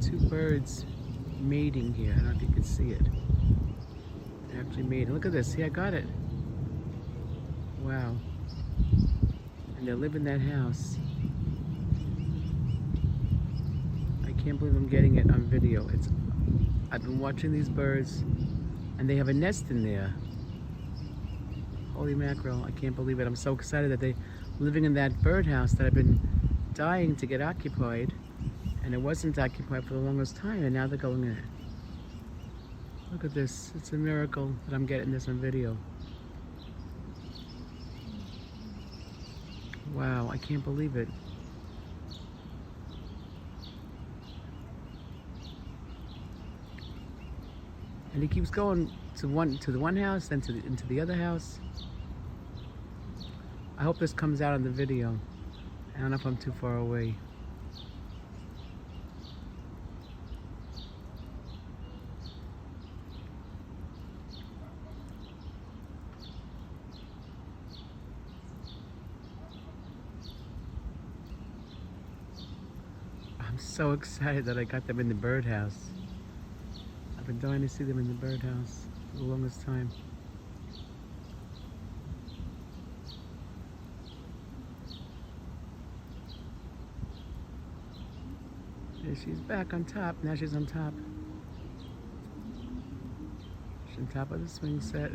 two birds mating here. I don't know if you can see it. They're actually mating. Look at this. See, I got it. Wow. And they live in that house. I can't believe I'm getting it on video. I've been watching these birds, and they have a nest in there. Holy mackerel, I can't believe it. I'm so excited that they're living in that birdhouse that I've been dying to get occupied. And it wasn't occupied for the longest time, and now they're going in it. Look at this. It's a miracle that I'm getting this on video. Wow, I can't believe it. And he keeps going to the one house, then into the other house. I hope this comes out on the video. I don't know if I'm too far away. I'm so excited that I got them in the birdhouse. I've been dying to see them in the birdhouse for the longest time. There she's back on top. Now she's on top. She's on top of the swing set.